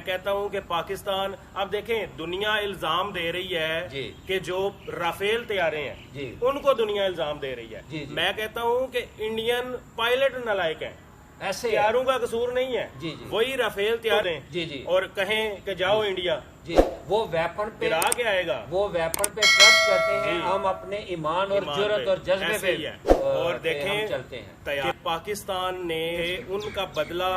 میں کہتا ہوں کہ پاکستان اب دیکھیں دنیا الزام دے رہی ہے کہ جو رافیل طیارے ہیں ان کو دنیا الزام دے رہی ہے. میں کہتا ہوں کہ انڈین پائلٹ نالائق ہیں, ایسے طیاروں کا قصور نہیں ہے. وہی رافیل طیارے اور کہیں کہ جاؤ انڈیا, وہ ویپن پہ گرا کے آئے گا, وہ ویپن پہ ٹرسٹ کرتے ہیں. ہم اپنے ایمان اور جرأت اور جذبے پہ اور دیکھیں چلتے ہیں. کہ پاکستان نے ان کا بدلہ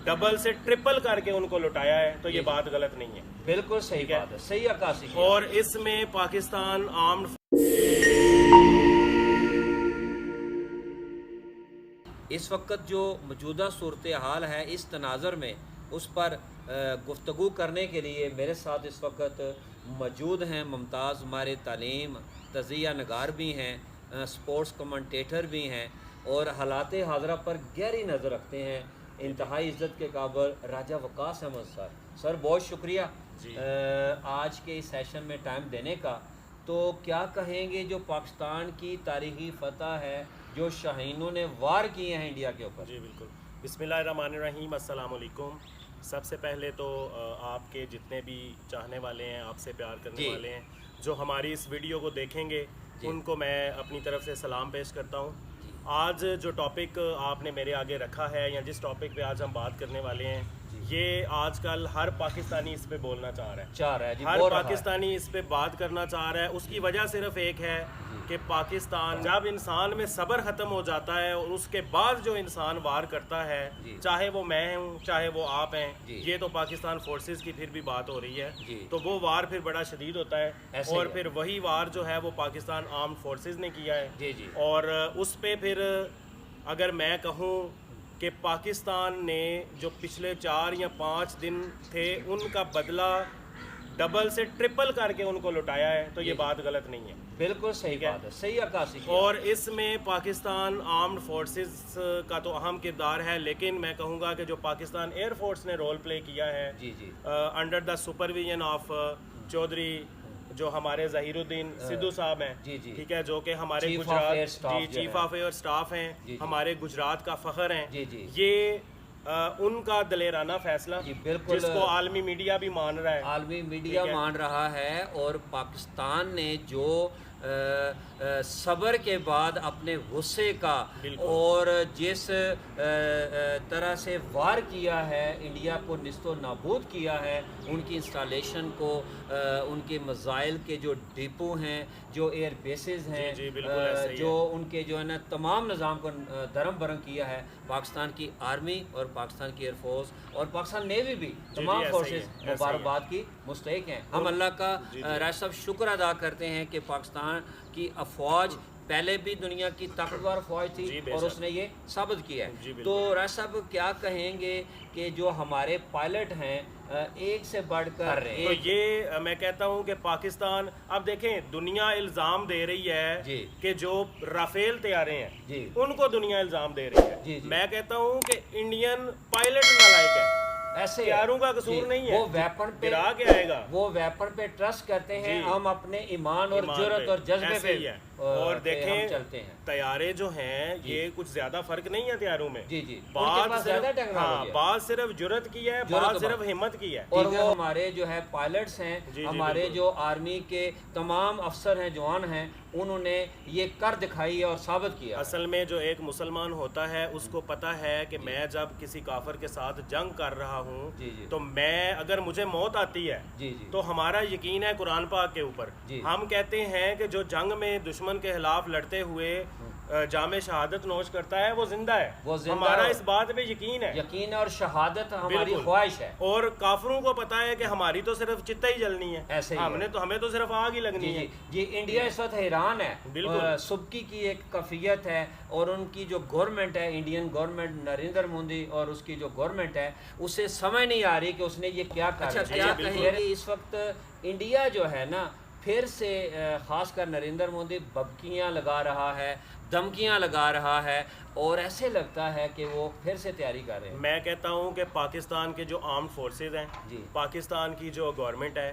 ڈبل سے ٹرپل کر کے ان کو لٹایا ہے, تو یہ بات غلط نہیں ہے. بالکل صحیح بات ہے, صحیح عکاسی. اور اس میں پاکستان آرمڈ اس وقت جو موجودہ صورتحال ہے اس تناظر میں اس پر گفتگو کرنے کے لیے میرے ساتھ اس وقت موجود ہیں ممتاز ماہر تعلیم, تجزیہ نگار بھی ہیں, سپورٹس کمنٹیٹر بھی ہیں اور حالات حاضرہ پر گہری نظر رکھتے ہیں. انتہائی عزت کے قابل راجہ وقاص احمد سر. سر بہت شکریہ آج کے اس سیشن میں ٹائم دینے کا. تو کیا کہیں گے جو پاکستان کی تاریخی فتح ہے, جو شاہینوں نے وار کیے ہیں انڈیا کے اوپر؟ جی بالکل. بسم اللہ الرحمن الرحیم. السلام علیکم. سب سے پہلے تو آپ کے جتنے بھی چاہنے والے ہیں, آپ سے پیار کرنے والے ہیں, جو ہماری اس ویڈیو کو دیکھیں گے ان کو میں اپنی طرف سے سلام پیش کرتا ہوں. آج جو ٹاپک آپ نے میرے آگے رکھا ہے یا جس ٹاپک پہ آج ہم بات کرنے والے ہیں, یہ آج کل ہر پاکستانی اس پہ بولنا چاہ رہا ہے. ہر پاکستانی اس پہ بات کرنا چاہ رہا ہے. اس کی وجہ صرف ایک ہے کہ پاکستان جب انسان میں صبر ختم ہو جاتا ہے اور اس کے بعد جو انسان وار کرتا ہے, چاہے وہ میں ہوں چاہے وہ آپ ہیں, یہ تو پاکستان فورسز کی پھر بھی بات ہو رہی ہے, تو وہ وار پھر بڑا شدید ہوتا ہے. اور پھر وہی وار جو ہے وہ پاکستان آرمڈ فورسز نے کیا ہے. اور اس پہ پھر اگر میں کہوں کہ پاکستان نے جو پچھلے 4 یا 5 دن تھے ان کا بدلہ ڈبل سے ٹرپل کر کے ان کو لٹایا ہے, تو یہ بات غلط نہیں ہے. بالکل صحیح بات ہے, صحیح عکاسی. اور اس میں پاکستان آرمڈ فورسز کا تو اہم کردار ہے, لیکن میں کہوں گا کہ جو پاکستان ایئر فورس نے رول پلے کیا ہے under the supervision of Chaudhry جو ہمارے ظہیر الدین سدھو صاحب ہیں, ٹھیک ہے, جو کہ ہمارے Gujarat chief of air staff ہیں, ہمارے گجرات کا فخر ہیں, یہ ان کا دلیرانہ فیصلہ جس کو عالمی میڈیا بھی مان رہا ہے, عالمی میڈیا مان رہا ہے. اور پاکستان نے جو صبر کے بعد اپنے غصے کا اور جس طرح سے وار کیا ہے, انڈیا کو نیست و نابود کیا ہے, ان کی انسٹالیشن کو, ان کے میزائل کے جو ڈپو ہیں, جو ایئر بیسز ہیں, جو ان کے جو ہے نا تمام نظام کو درم برم کیا ہے, پاکستان کی آرمی اور پاکستان کی ایئر فورس اور پاکستان نیوی بھی تمام فورسز مبارکباد کی مستحق ہیں. ہم اللہ کا راج صاحب شکر ادا کرتے ہیں کہ پاکستان کی افواج پہلے بھی دنیا کی طاقتور فوج تھی اور اس نے یہ ثابت کیا ہے. تو راج صاحب کیا کہیں گے کہ جو ہمارے پائلٹ ہیں ایک سے بڑھ کر رہے ہیں, تو یہ میں کہتا ہوں کہ پاکستان اب دیکھیں دنیا الزام دے رہی ہے کہ جو رافیل طیارے ہیں ان کو دنیا الزام دے رہی ہے. میں کہتا ہوں کہ انڈین پائلٹ نالائق ہیں, ایسے طیاروں کا قصور نہیں ہے, وہ ویپن پہ گرا کے آئے گا, وہ ویپن پہ ٹرسٹ کرتے ہیں. ہم اپنے ایمان اور جرأت اور جذبے پہ اور دیکھیں چلتے ہیں. طیارے جو ہیں یہ کچھ زیادہ فرق نہیں ہے طیاروں میں, بعض صرف جرأت کی ہے, بعض صرف ہمت کی ہے. اور وہ ہمارے جو ہے پائلٹس ہیں, ہمارے جو آرمی کے تمام افسر ہیں, جوان ہیں, انہوں نے یہ کر دکھائی اور ثابت کیا. اصل میں جو ایک مسلمان ہوتا ہے اس کو پتا ہے کہ میں جب کسی کافر کے ساتھ جنگ کر رہا ہوں تو میں اگر مجھے موت آتی ہے تو ہمارا یقین ہے قرآن پاک کے اوپر. ہم کہتے ہیں کہ جو جنگ میں دشمن کے خلاف لڑتے ہوئے جام شہادت نوش کرتا ہے وہ زندہ ہے. ہمارا اس بات پہ یقین ہے اور شہادت ہماری خواہش ہے. اور کافروں کو پتا ہے کہ ہماری تو صرف چتہ ہی جلنی ہے, ہمیں تو صرف آگ ہی لگنی ہے. یہ انڈیا اس وقت حیران ہے. سبکی کی ایک کفیت ہے اور ان کی جو گورنمنٹ ہے, انڈین گورنمنٹ, نریندر مودی اور اس کی جو گورنمنٹ ہے, اسے سمجھ نہیں آ رہی کہ اس نے یہ کیا کہا. کیا کہیں گے اس وقت انڈیا جو ہے نا پھر سے خاص کر نریندر مودی ببکیاں لگا رہا ہے, دھمکیاں لگا رہا ہے, اور ایسے لگتا ہے کہ وہ پھر سے تیاری کر رہے ہیں. میں کہتا ہوں کہ پاکستان کے جو آرمڈ فورسز ہیں, پاکستان کی جو گورنمنٹ ہے,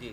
جی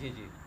جی جی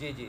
جی جی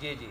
جی جی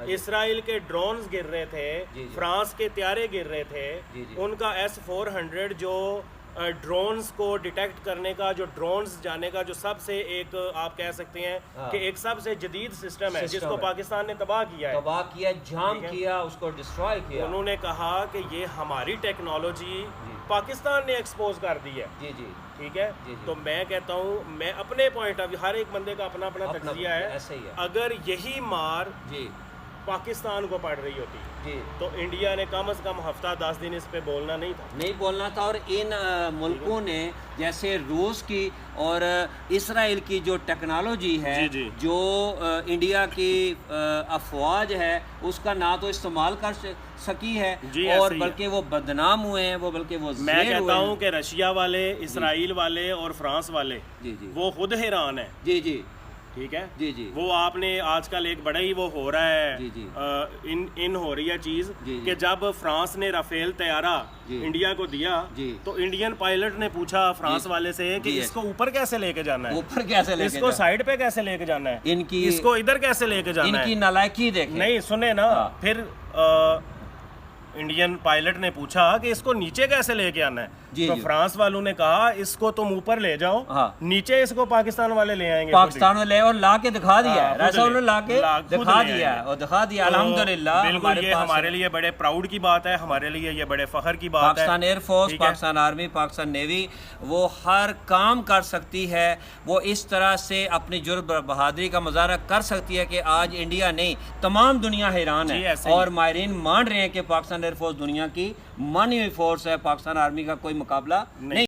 ہے اسرائیل کے ڈرونز گر رہے تھے، جی جی فرانس کے طیارے گر رہے تھے، جی جی ان کا S-400 جو ڈرونز کو ڈیٹیکٹ کرنے کا، جو ڈرونز جانے کا جو سب سے ایک آپ کہہ سکتے ہیں کہ ایک سب سے جدید سسٹم ہے جس کو پاکستان نے تباہ کیا ہے، تباہ کیا، جام کیا، اس کو ڈسٹرائے کیا۔ انہوں نے کہا کہ یہ ہماری ٹیکنالوجی پاکستان نے ایکسپوز کر دی ہے، جی جی ٹھیک ہے۔ جی جی تو میں کہتا ہوں، میں اپنے پوائنٹ آف ویو، ہر ایک بندے کا اپنا اپنا تجزیہ ہے، ایسا ہی ہے اگر یہی مار جی پاکستان کو پڑ رہی ہوتی جی تو انڈیا نے کم از کم ہفتہ 10 دن اس پہ بولنا نہیں تھا۔ نہیں بولنا تھا۔ اور ان ملکوں نے جیسے روس کی اور اسرائیل کی جو ٹیکنالوجی ہے جی جی جو انڈیا کی افواج ہے اس کا نہ تو استعمال کر سکی ہے جی اور ایسے ہی ہے۔ بلکہ وہ بدنام ہوئے ہیں، وہ بلکہ وہ میں زیر کہتا ہوئے ہوں کہ رشیا والے، اسرائیل والے اور فرانس والے جی جی وہ خود حیران ہیں، جی جی ٹھیک ہے۔ جی جی وہ آپ نے آج کل ایک بڑا ہی وہ ہو رہا ہے، جی جی ان ہو رہی ہے چیز جی کہ جب فرانس نے رافیل طیارہ جی انڈیا کو دیا جی تو انڈین پائلٹ نے پوچھا فرانس والے سے کہ جی اس کو اوپر کیسے لے کے جانا ہے، اوپر کیسے لے اس کے کو سائڈ پہ کیسے لے کے جانا ہے، ان کی اس کو ادھر کیسے لے کے ان جانا کی ہے۔ نالائکی دیکھیں۔ نہیں سنے نا، پھر انڈین پائلٹ نے پوچھا کہ اس کو نیچے کیسے لے کے آنا ہے، جی تو جی فرانس والوں نے کہا اس کو تم اوپر لے جاؤ، ہاں نیچے اس کو پاکستان والے لے آئیں گے۔ پاکستان میں لے اور لا کے دکھا دیا ہے، خود ایسا انہوں نے لا کے خود دکھا لے دیا ہے آئیں اور دکھا دیا۔ تو الحمدللہ بالکل یہ پاس ہمارے لیے بڑے پراؤڈ کی بات ہے، ہمارے لیے یہ بڑے فخر کی بات ہے۔ پاکستان ایئر فورس، ٹھیک ہے؟ پاکستان آرمی، پاکستان نیوی وہ ہر کام کر سکتی ہے، وہ اس طرح سے اپنی جرأت بہادری کا مظاہرہ کر سکتی ہے کہ آج انڈیا نہیں تمام دنیا حیران جی ہے ایسے ہی اور ماہرین مان رہے ہیں کہ پاکستان ایئر فورس دنیا کی مانی ہوئی فورس ہے، پاکستان آرمی کا کوئی مقابلہ نہیں۔